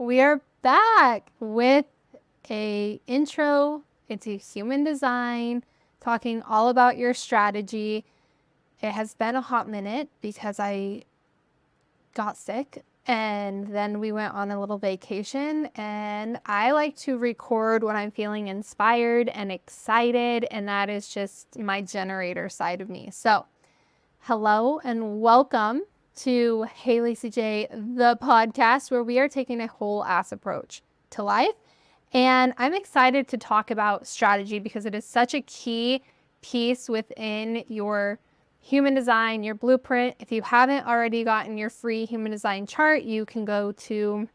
We are back with a intro into human design, talking all about your strategy. It has been a hot minute because I got sick and then we went on a little vacation, and I like to record when I'm feeling inspired and excited, and that is just my generator side of me. So hello and welcome to Hey Lacie Jaye, the podcast where we are taking a whole ass approach to life. And I'm excited to talk about strategy because it is such a key piece within your human design, your blueprint. If you haven't already gotten your free human design chart, you can go to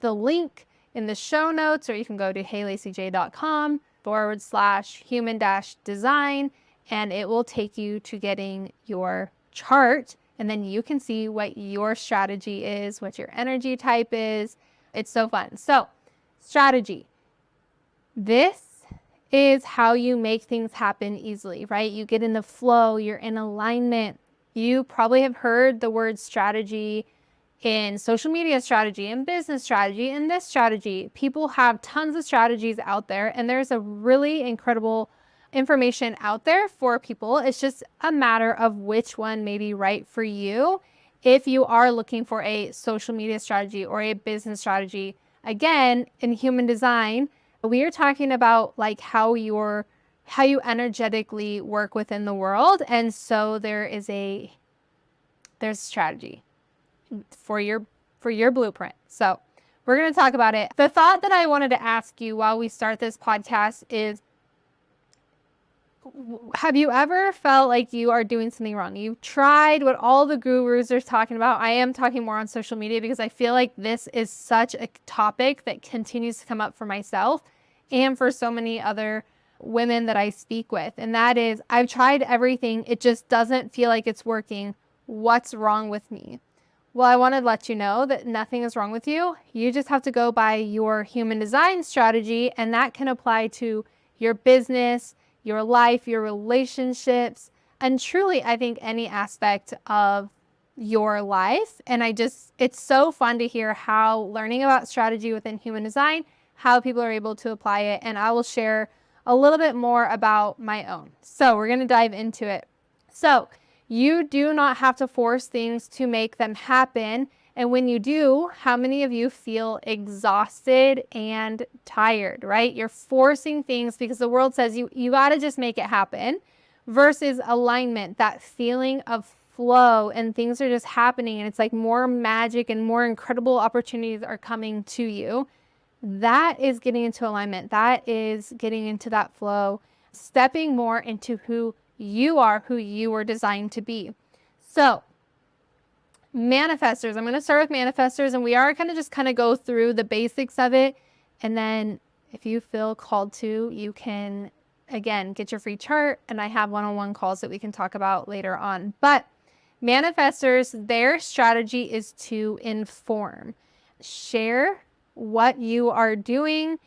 the link in the show notes, or you can go to heylaciejay.com/human-design, and it will take you to getting your chart. And then you can see what your strategy is, what your energy type is. It's so fun. So, strategy. This is how you make things happen easily, right? You get in the flow, you're in alignment. You probably have heard the word strategy in social media strategy, in business strategy, in this strategy. People have tons of strategies out there, and there's a really incredible information out there for people. It's just a matter of which one may be right for you. If you are looking for a social media strategy or a business strategy, again, in human design, we are talking about like how you energetically work within the world. And so there's strategy for your blueprint. So we're going to talk about it. The thought that I wanted to ask you while we start this podcast is, have you ever felt like you are doing something wrong? You've tried what all the gurus are talking about. I am talking more on social media because I feel like this is such a topic that continues to come up for myself and for so many other women that I speak with. And that is, I've tried everything. It just doesn't feel like it's working. What's wrong with me? Well, I want to let you know that nothing is wrong with you. You just have to go by your human design strategy, and that can apply to your business, your life, your relationships, and truly, I think any aspect of your life. And it's so fun to hear how learning about strategy within human design, how people are able to apply it. And I will share a little bit more about my own. So we're going to dive into it. So you do not have to force things to make them happen. And when you do, how many of you feel exhausted and tired, right? You're forcing things because the world says you got to just make it happen, versus alignment, that feeling of flow, and things are just happening. And it's like more magic and more incredible opportunities are coming to you. That is getting into alignment. That is getting into that flow, stepping more into who you are, who you were designed to be. So manifestors, I'm going to start with manifestors, and we are going to just go through the basics of it. And then if you feel called to, you can, again, get your free chart, and I have one-on-one calls that we can talk about later on. But manifestors, their strategy is to inform, share what you are doing.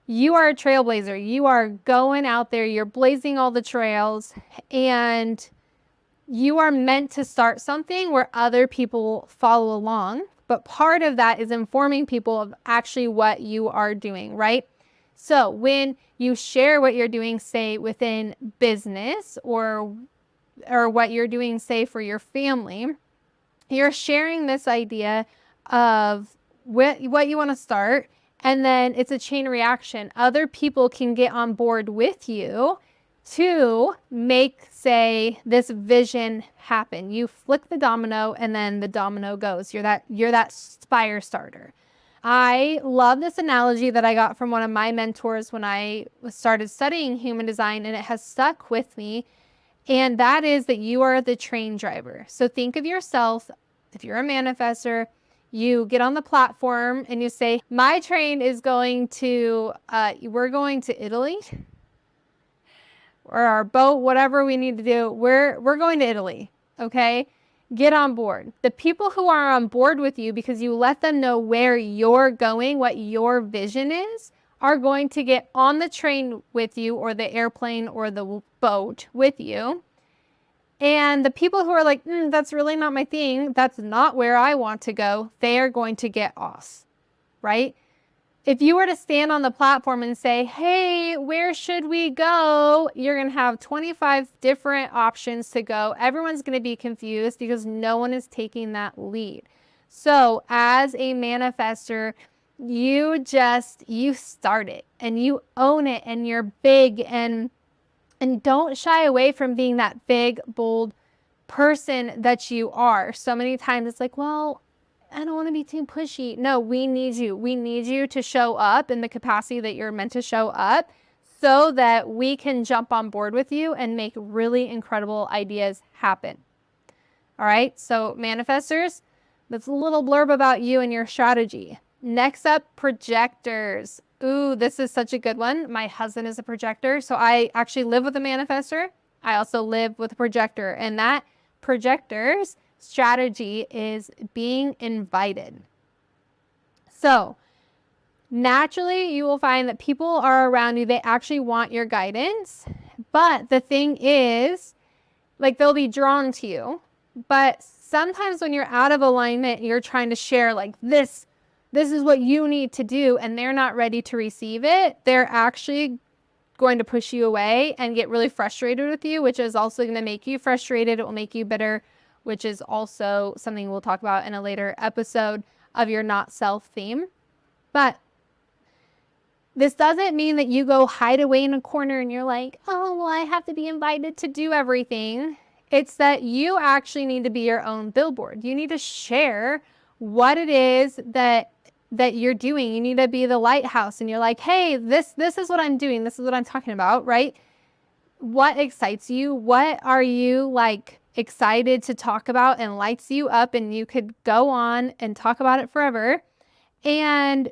You are a trailblazer. You are going out there, you're blazing all the trails, and you are meant to start something where other people follow along. But part of that is informing people of actually what you are doing, right? So when you share what you're doing, say within business, or what you're doing, say for your family, you're sharing this idea of what you want to start. And then it's a chain reaction. Other people can get on board with you to make, say, this vision happen. You flick the domino, and then the domino goes. You're that fire starter. I love this analogy that I got from one of my mentors when I started studying human design, and it has stuck with me. And that is that you are the train driver. So think of yourself, if you're a manifestor, you get on the platform and you say, my train is going to, we're going to Italy, or our boat, whatever we need to do. We're going to Italy. Okay. Get on board. The people who are on board with you, because you let them know where you're going, what your vision is, are going to get on the train with you, or the airplane or the boat with you. And the people who are like, that's really not my thing, that's not where I want to go, they are going to get off. right? If you were to stand on the platform and say, hey, where should we go? You're going to have 25 different options to go. Everyone's going to be confused because no one is taking that lead. So as a manifestor, you start it and you own it and you're big, and don't shy away from being that big, bold person that you are. So many times it's like, well, I don't want to be too pushy. No, we need you. We need you to show up in the capacity that you're meant to show up so that we can jump on board with you and make really incredible ideas happen. All right. So manifestors, that's a little blurb about you and your strategy. Next up, projectors. Ooh, this is such a good one. My husband is a projector. So I actually live with a manifestor. I also live with a projector, and that projector's strategy is being invited. So naturally, you will find that people are around you. They actually want your guidance. But the thing is, like, they'll be drawn to you. But sometimes when you're out of alignment, you're trying to share like this is what you need to do, and they're not ready to receive it. They're actually going to push you away and get really frustrated with you, which is also going to make you frustrated. It will make you bitter, which is also something we'll talk about in a later episode of your not self theme. But this doesn't mean that you go hide away in a corner and you're like, oh, well, I have to be invited to do everything. It's that you actually need to be your own billboard. You need to share what it is that you're doing. You need to be the lighthouse, and you're like, hey, this is what I'm doing. This is what I'm talking about, right? What excites you? What are you like excited to talk about and lights you up, and you could go on and talk about it forever. And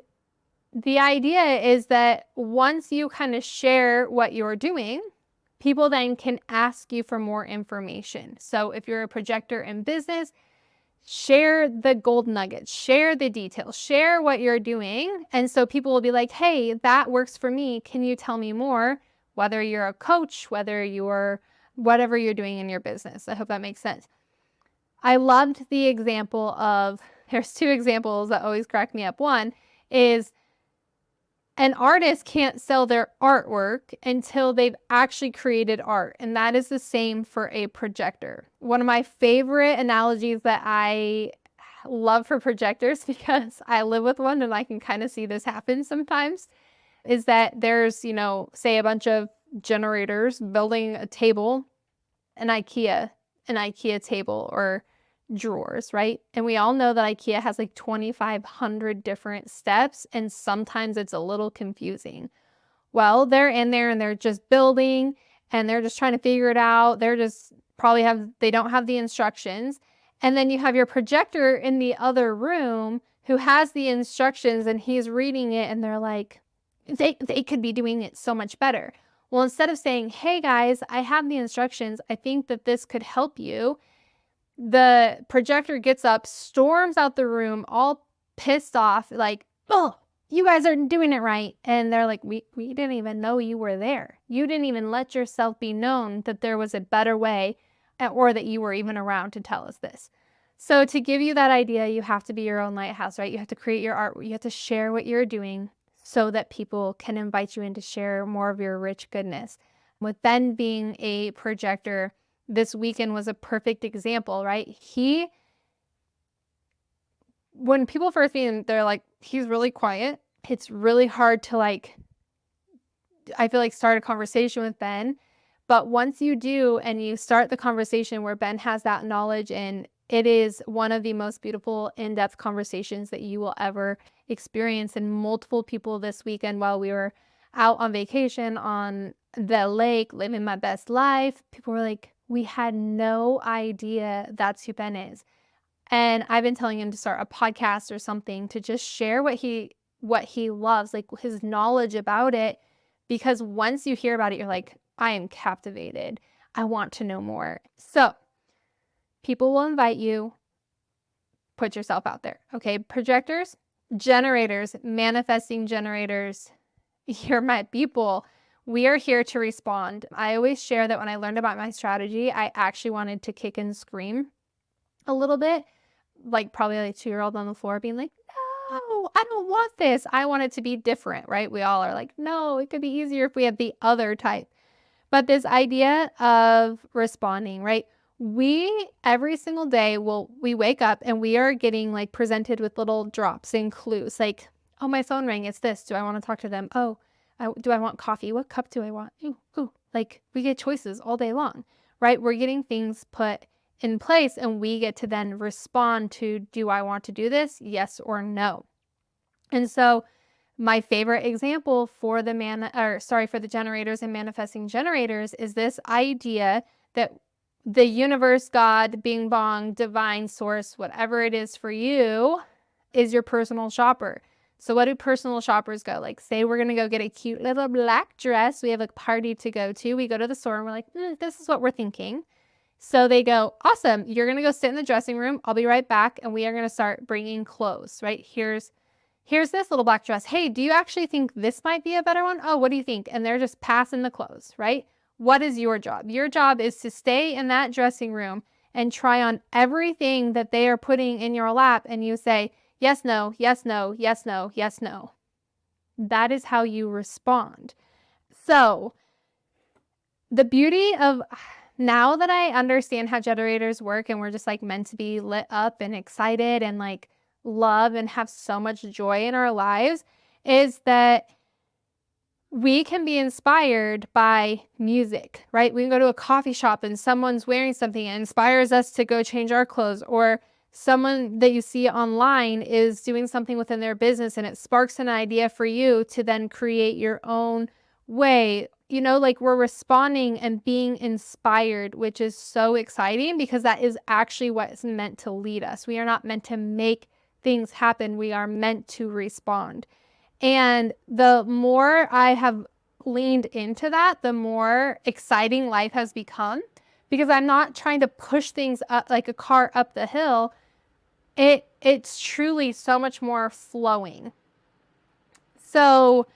the idea is that once you kind of share what you're doing, people then can ask you for more information. So if you're a projector in business, share the gold nuggets, share the details, share what you're doing. And so people will be like, hey, that works for me. Can you tell me more? Whether you're a coach, whether you're whatever you're doing in your business. I hope that makes sense. I loved the example of, there's two examples that always crack me up. One is an artist can't sell their artwork until they've actually created art. And that is the same for a projector. One of my favorite analogies that I love for projectors, because I live with one and I can kind of see this happen sometimes, is that there's, say a bunch of generators building a table, an IKEA table or drawers, right? And we all know that IKEA has like 2,500 different steps, and sometimes it's a little confusing. Well, they're in there and they're just building and they're just trying to figure it out. They're just they don't have the instructions. And then you have your projector in the other room who has the instructions, and he's reading it, and they're like, they could be doing it so much better. Well, instead of saying, hey guys, I have the instructions, I think that this could help you, the projector gets up, storms out the room, all pissed off, like, oh, you guys aren't doing it right. And they're like, we didn't even know you were there. You didn't even let yourself be known that there was a better way, or that you were even around to tell us this. So to give you that idea, you have to be your own lighthouse, right? You have to create your art. You have to share what you're doing so that people can invite you in to share more of your rich goodness. With Ben being a projector, this weekend was a perfect example, right? When people first meet him, they're like, he's really quiet. It's really hard to I feel like start a conversation with Ben. But once you do, and you start the conversation where Ben has that knowledge, and it is one of the most beautiful in-depth conversations that you will ever experience. And multiple people this weekend, while we were out on vacation on the lake, living my best life, people were like, we had no idea that's who Ben is. And I've been telling him to start a podcast or something to just share what he loves, like his knowledge about it. Because once you hear about it, you're like, I am captivated. I want to know more. So people will invite you. Put yourself out there. Okay, projectors, generators, manifesting generators, you're my people. We are here to respond. I always share that when I learned about my strategy, I actually wanted to kick and scream a little bit, like probably like 2-year-old on the floor being like, no, I don't want this. I want it to be different, right? We all are like, no, it could be easier if we had the other type. But this idea of responding, right? We every single day we wake up and we are getting like presented with little drops and clues like, oh, my phone rang. It's this. Do I want to talk to them? Oh, do I want coffee? What cup do I want? Ooh, ooh. Like we get choices all day long, right? We're getting things put in place and we get to then respond to, do I want to do this? Yes or no. And so my favorite example for the generators and manifesting generators is this idea that the universe, God, Bing Bong, divine source, whatever it is for you, is your personal shopper. So what do personal shoppers go? Like, say we're going to go get a cute little black dress. We have a party to go to. We go to the store and we're like, this is what we're thinking. So they go, awesome. You're going to go sit in the dressing room. I'll be right back. And we are going to start bringing clothes, right? Here's this little black dress. Hey, do you actually think this might be a better one? Oh, what do you think? And they're just passing the clothes, right? What is your job? Your job is to stay in that dressing room and try on everything that they are putting in your lap. And you say, yes, no, yes, no, yes, no, yes, no. That is how you respond. So the beauty of now that I understand how generators work and we're just like meant to be lit up and excited and like love and have so much joy in our lives is that we can be inspired by music, right? We can go to a coffee shop and someone's wearing something that inspires us to go change our clothes, or someone that you see online is doing something within their business and it sparks an idea for you to then create your own way. Like we're responding and being inspired, which is so exciting because that is actually what is meant to lead us. We are not meant to make things happen. We are meant to respond. And the more I have leaned into that, the more exciting life has become because I'm not trying to push things up like a car up the hill. It's truly so much more flowing. So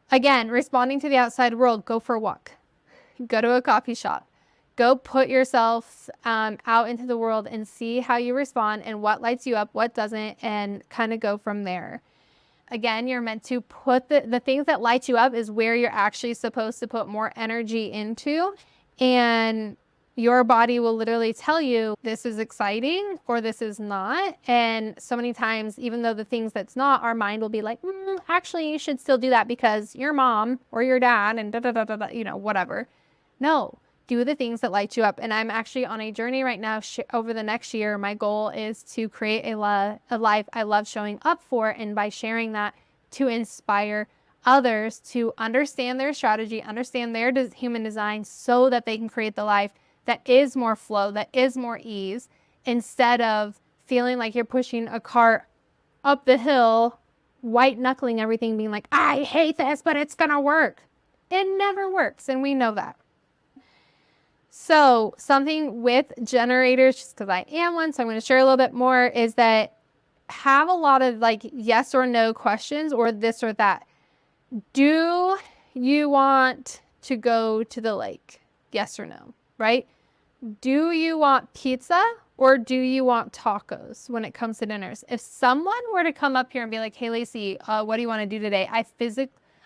again, responding to the outside world, go for a walk, go to a coffee shop, go put yourself out into the world and see how you respond and what lights you up, what doesn't, and kind of go from there. Again, you're meant to put the things that light you up is where you're actually supposed to put more energy into. And your body will literally tell you this is exciting or this is not. And so many times, even though the things that's not, our mind will be like, actually, you should still do that because your mom or your dad and whatever. No, do the things that light you up. And I'm actually on a journey right now over the next year. My goal is to create a life I love showing up for. And by sharing that, to inspire others to understand their strategy, understand their human design so that they can create the life that is more flow, that is more ease, instead of feeling like you're pushing a car up the hill, white knuckling everything, being like, I hate this, but it's going to work. It never works. And we know that. So something with generators, just because I am one, so I'm going to share a little bit more, is that have a lot of like yes or no questions or this or that. Do you want to go to the lake? Yes or no, right? Do you want pizza or do you want tacos when it comes to dinners? If someone were to come up here and be like, hey, Lacie, what do you want to do today?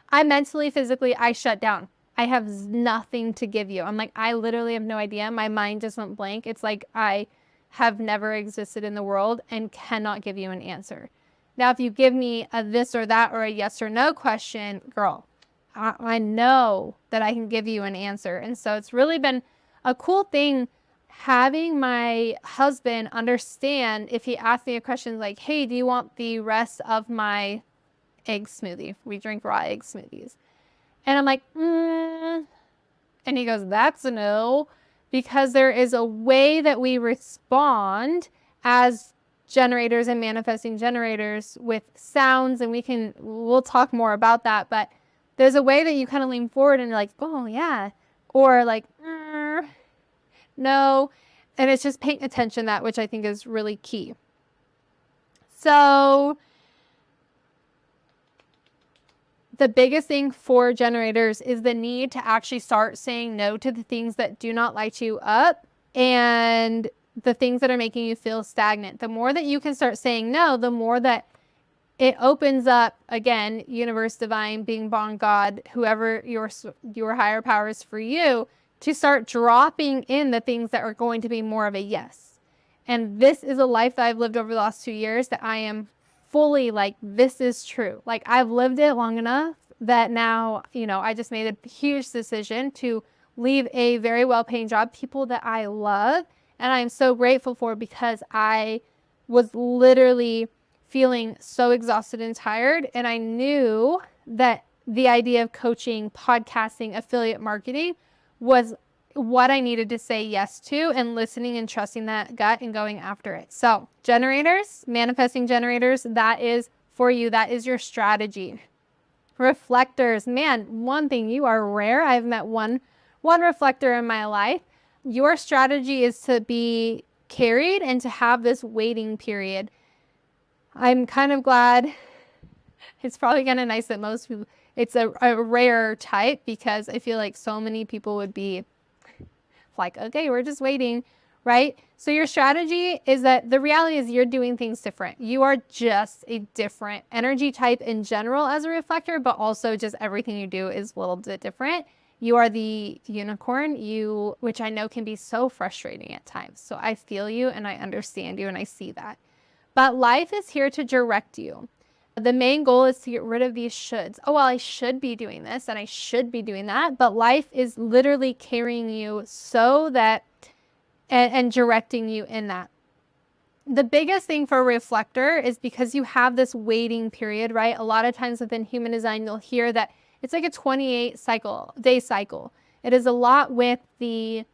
I mentally, physically, I shut down. I have nothing to give you. I'm like, I literally have no idea. My mind just went blank. It's like I have never existed in the world and cannot give you an answer. Now, if you give me a this or that or a yes or no question, girl, I know that I can give you an answer. And so it's really been a cool thing having my husband understand if he asks me a question like, hey, do you want the rest of my egg smoothie? We drink raw egg smoothies. And I'm like, And he goes, that's a no, because there is a way that we respond as generators and manifesting generators with sounds, and we'll talk more about that, but there's a way that you kind of lean forward and you're like, oh yeah, or like, no, and it's just paying attention to that, which I think is really key. So the biggest thing for generators is the need to actually start saying no to the things that do not light you up and the things that are making you feel stagnant. The more that you can start saying no, the more that it opens up, again, universe, divine, being, bond, God, whoever your higher power is for you, to start dropping in the things that are going to be more of a yes. And this is a life that I've lived over the last 2 years that I am fully like, this is true. Like, I've lived it long enough that now, I just made a huge decision to leave a very well-paying job, people that I love, and I'm so grateful for, because I was literally feeling so exhausted and tired. And I knew that the idea of coaching, podcasting, affiliate marketing was what I needed to say yes to, and listening and trusting that gut and going after it. So generators, manifesting generators, that is for you. That is your strategy. Reflectors, man, one thing, you are rare. I've met one reflector in my life. Your strategy is to be carried and to have this waiting period. I'm kind of glad. It's probably kind of nice that most people, it's a rare type, because I feel like so many people would be like, okay, we're just waiting, right? So your strategy is that the reality is you're doing things different. You are just a different energy type in general as a reflector, but also just everything you do is a little bit different. You are the unicorn, which I know can be so frustrating at times. So I feel you and I understand you and I see that. But life is here to direct you. The main goal is to get rid of these shoulds. Oh, well, I should be doing this and I should be doing that. But life is literally carrying you so that, and directing you in that. The biggest thing for a reflector is because you have this waiting period, right? A lot of times within human design, you'll hear that it's like a 28-day cycle. It is a lot with the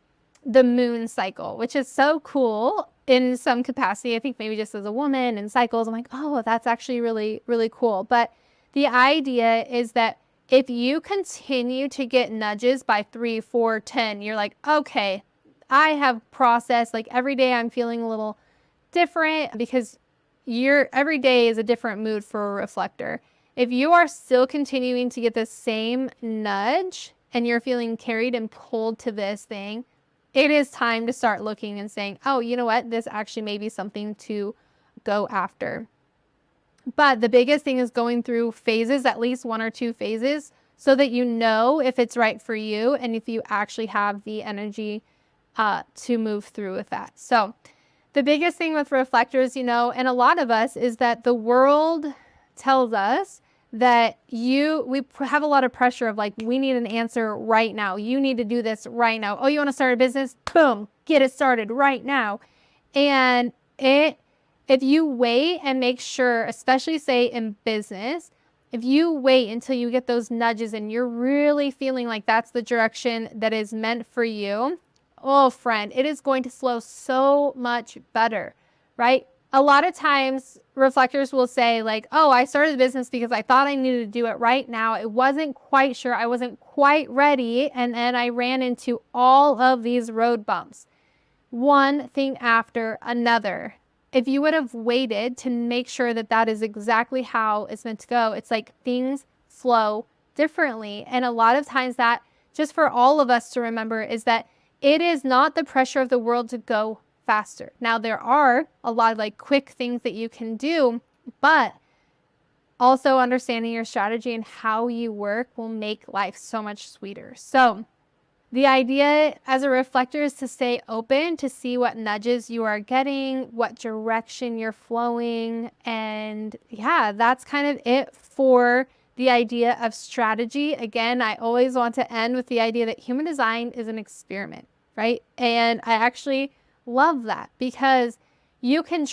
moon cycle, which is so cool in some capacity. I think maybe just as a woman and cycles, I'm like, oh, that's actually really, really cool. But the idea is that if you continue to get nudges by 3, 4, 10, you're like, okay, I have processed, like every day I'm feeling a little different, because every day is a different mood for a reflector. If you are still continuing to get the same nudge and you're feeling carried and pulled to this thing, it is time to start looking and saying, oh, you know what? This actually may be something to go after. But the biggest thing is going through phases, at least 1 or 2 phases, so that you know if it's right for you and if you actually have the energy to move through with that. So the biggest thing with reflectors, and a lot of us, is that the world tells us that we have a lot of pressure of like, we need an answer right now. You need to do this right now. Oh, you want to start a business? Boom, get it started right now. And if you wait and make sure, especially say in business, if you wait until you get those nudges and you're really feeling like that's the direction that is meant for you, oh, friend, it is going to flow so much better, right? A lot of times reflectors will say like, oh, I started the business because I thought I needed to do it right now. I wasn't quite sure. I wasn't quite ready. And then I ran into all of these road bumps, one thing after another. If you would have waited to make sure that that is exactly how it's meant to go, it's like things flow differently. And a lot of times that, just for all of us to remember, is that it is not the pressure of the world to go faster. Now, there are a lot of like quick things that you can do, but also understanding your strategy and how you work will make life so much sweeter. So the idea as a reflector is to stay open to see what nudges you are getting, what direction you're flowing. And yeah, that's kind of it for the idea of strategy. Again, I always want to end with the idea that human design is an experiment, right? And I actually love that, because you can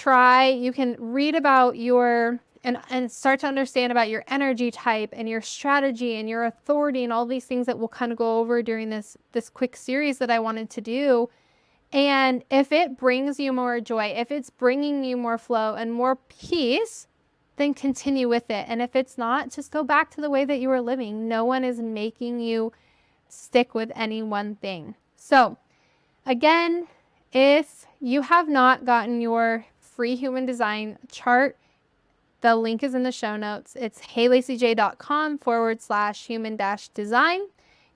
read about and start to understand about your energy type and your strategy and your authority and all these things that we'll kind of go over during this quick series that I wanted to do. And if it brings you more joy, if it's bringing you more flow and more peace, then continue with it. And if it's not, just go back to the way that you were living. No one is making you stick with any one thing. So again, if you have not gotten your free human design chart, the link is in the show notes. It's heylaciejay.com/human-design.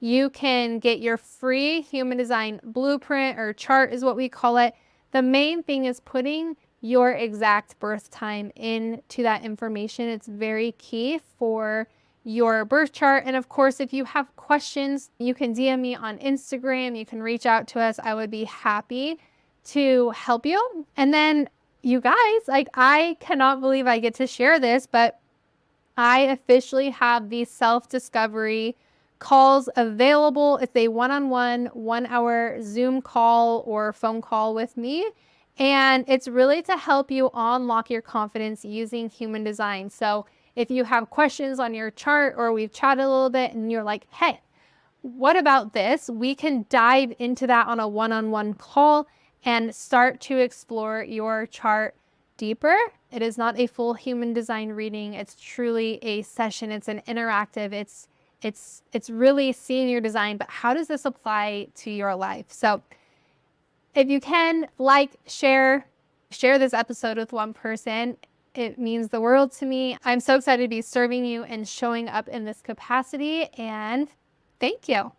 You can get your free human design blueprint, or chart is what we call it. The main thing is putting your exact birth time into that information. It's very key for your birth chart. And of course, if you have questions, you can DM me on Instagram. You can reach out to us. I would be happy to help you. And then you guys, like, I cannot believe I get to share this, but I officially have these self-discovery calls available. It's a one-on-one, 1-hour Zoom call or phone call with me. And it's really to help you unlock your confidence using human design. So if you have questions on your chart or we've chatted a little bit and you're like, hey, what about this? We can dive into that on a one-on-one call and start to explore your chart deeper. It is not a full human design reading. It's truly a session. It's an interactive. It's really seeing your design, but how does this apply to your life? So if you can, like, share this episode with one person. It means the world to me. I'm so excited to be serving you and showing up in this capacity, and thank you.